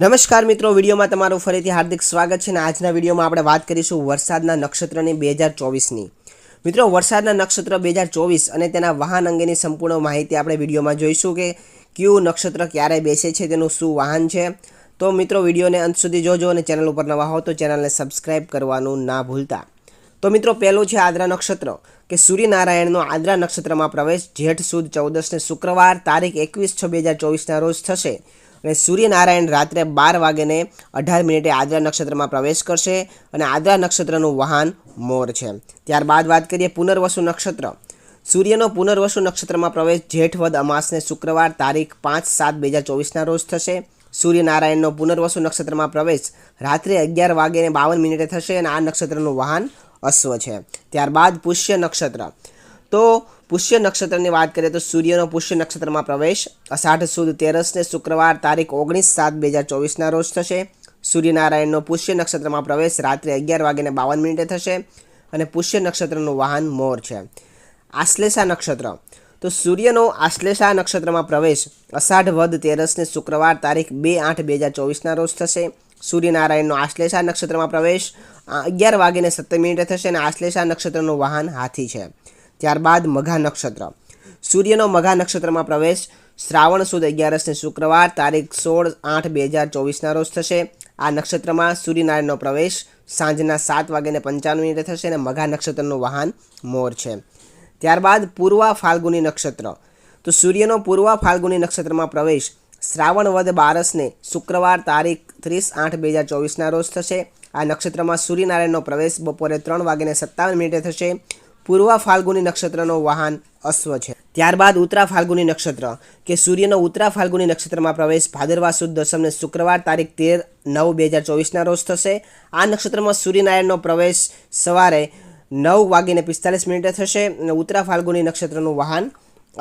નમસ્કાર મિત્રો, વિડીયોમાં તમારું ફરીથી હાર્દિક સ્વાગત છે. અને આજના વિડીયોમાં આપણે વાત કરીશું વરસાદના નક્ષત્રની 2024ની. મિત્રો, વરસાદના નક્ષત્ર 2024 અને તેના વાહન અંગેની સંપૂર્ણ માહિતી આપણે વિડીયોમાં જોઈશું કે કયું નક્ષત્ર ક્યારે બેસે છે, તેનું શું વાહન છે. તો મિત્રો, વિડીયોને અંત સુધી જોજો અને ચેનલ ઉપર નવા હો તો ચેનલને સબસ્ક્રાઈબ કરવાનું ના ભૂલતા. તો મિત્રો, પહેલું છે આદ્રા નક્ષત્ર કે સૂર્યનારાયણનો આદ્રા નક્ષત્રમાં પ્રવેશ જેઠ સુદ 14 શુક્રવાર તારીખ 21/6/2024ના રોજ થશે. અને સૂર્યનારાયણ રાત્રે 12:18 આદ્રા નક્ષત્રમાં પ્રવેશ કરશે અને આદ્રા નક્ષત્રનું વાહન મોર છે. ત્યારબાદ વાત કરીએ પુનર્વસુ નક્ષત્ર. સૂર્યનો પુનર્વસુ નક્ષત્રમાં પ્રવેશ જેઠ વદ અમાસને શુક્રવાર તારીખ 5/7/2024ના રોજ થશે. સૂર્યનારાયણનો પુનર્વસુ નક્ષત્રમાં પ્રવેશ રાત્રે 11:52 થશે અને આ નક્ષત્રનું વાહન અશ્વ છે. ત્યારબાદ પુષ્ય નક્ષત્ર. તો પુષ્ય નક્ષત્રની વાત કરીએ તો સૂર્યનો પુષ્ય નક્ષત્રમાં પ્રવેશ અષાઢ સુદ 13 શુક્રવાર તારીખ 19/7/2024ના રોજ થશે. સૂર્યનારાયણનો પુષ્ય નક્ષત્રમાં પ્રવેશ રાત્રે 11:52 થશે અને પુષ્ય નક્ષત્રનું વાહન મોર છે. આશ્લેષા નક્ષત્ર. તો સૂર્યનો આશ્લેષા નક્ષત્રમાં પ્રવેશ અષાઢ વદ 13 શુક્રવાર તારીખ 2/8/2024ના રોજ થશે. સૂર્યનારાયણનો આશ્લેષા નક્ષત્રમાં પ્રવેશ 11:17 થશે અને આશ્લેષા નક્ષત્રનું વાહન હાથી છે. ત્યારબાદ મઘા નક્ષત્ર. સૂર્યનો મઘા નક્ષત્રમાં પ્રવેશ શ્રાવણ સુદ 11 શુક્રવાર તારીખ 16/8/2024ના રોજ થશે. આ નક્ષત્રમાં સૂર્યનારાયણનો પ્રવેશ સાંજના 7:55 થશે અને મઘા નક્ષત્રનું વાહન મોર છે. ત્યારબાદ પૂર્વા ફાલ્ગુની નક્ષત્ર. તો સૂર્યનો પૂર્વા ફાલ્ગુની નક્ષત્રમાં પ્રવેશ શ્રાવણ વદ 12 શુક્રવાર તારીખ 30/8/2024ના રોજ થશે. આ નક્ષત્રમાં સૂર્યનારાયણનો પ્રવેશ બપોરે 3:57 થશે. પૂર્વા ફાલ્ગુની નક્ષત્રનો વાહન અશ્વ છે. ત્યારબાદ ઉત્તરા ફાલ્ગુની નક્ષત્ર કે સૂર્યનો ઉત્તરા ફાલ્ગુની નક્ષત્રમાં પ્રવેશ ભાદરવા સુદ 10 શુક્રવાર તારીખ 13/9/2024ના રોજ થશે. આ નક્ષત્રમાં સૂર્યનારાયણનો પ્રવેશ સવારે 9:45 થશે અને ઉત્તરા ફાલ્ગુની નક્ષત્રનું વાહન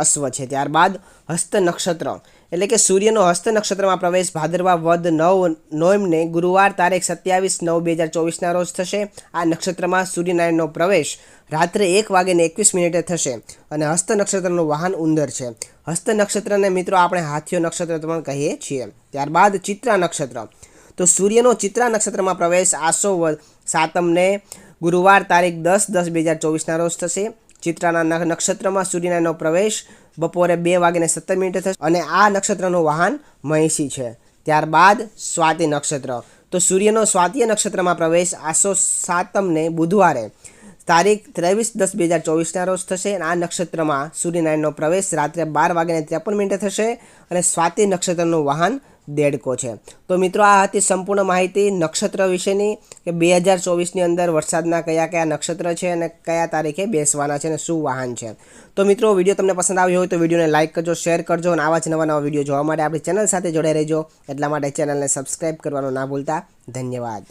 અશ્વ છે. ત્યારબાદ હસ્ત નક્ષત્ર એટલે કે સૂર્યનો હસ્ત નક્ષત્રમાં પ્રવેશ ભાદરવા વદ 9 ગુરુવાર તારીખ 27/9/2024ના રોજ થશે. આ નક્ષત્રમાં સૂર્યનારાયણનો પ્રવેશ રાત્રે 1:21 થશે અને હસ્ત નક્ષત્રનું વાહન ઉંદર છે. હસ્ત નક્ષત્રને મિત્રો આપણે હાથીઓ નક્ષત્ર પણ કહીએ છીએ. ત્યારબાદ ચિત્રા નક્ષત્ર. તો સૂર્યનો ચિત્રા નક્ષત્રમાં પ્રવેશ આસો વદ 7 ગુરુવાર તારીખ 10/10/2024ના રોજ થશે. ચિત્રાના નક્ષત્રમાં સૂર્યનારાયણનો પ્રવેશ બપોરે 2:17 થશે અને આ નક્ષત્રનું વાહન મહિષી છે. ત્યારબાદ સ્વાતિ નક્ષત્ર. તો સૂર્યનો સ્વાતિ નક્ષત્રમાં પ્રવેશ આસો 7 બુધવારે તારીખ 23/10/2024ના રોજ થશે. આ નક્ષત્રમાં સૂર્યનારાયણનો પ્રવેશ રાત્રે 12:53 થશે અને સ્વાતિ નક્ષત્રનું વાહન દેડકો છે. તો મિત્રો, આ હતી સંપૂર્ણ માહિતી નક્ષત્ર વિશેની કે 2024ની અંદર વરસાદના કયા કયા નક્ષત્ર છે અને કયા તારીખે બેસવાના છે અને શું વાહન છે. તો મિત્રો, વિડીયો તમને પસંદ આવ્યો હોય તો વિડીયોને લાઇક કરજો, શેર કરજો અને આવા જ નવા વિડીયો જોવા માટે આપણી ચેનલ સાથે જોડાઈ રહેજો. એટલા માટે ચેનલને સબસ્ક્રાઈબ કરવાનું ના ભૂલતા. ધન્યવાદ.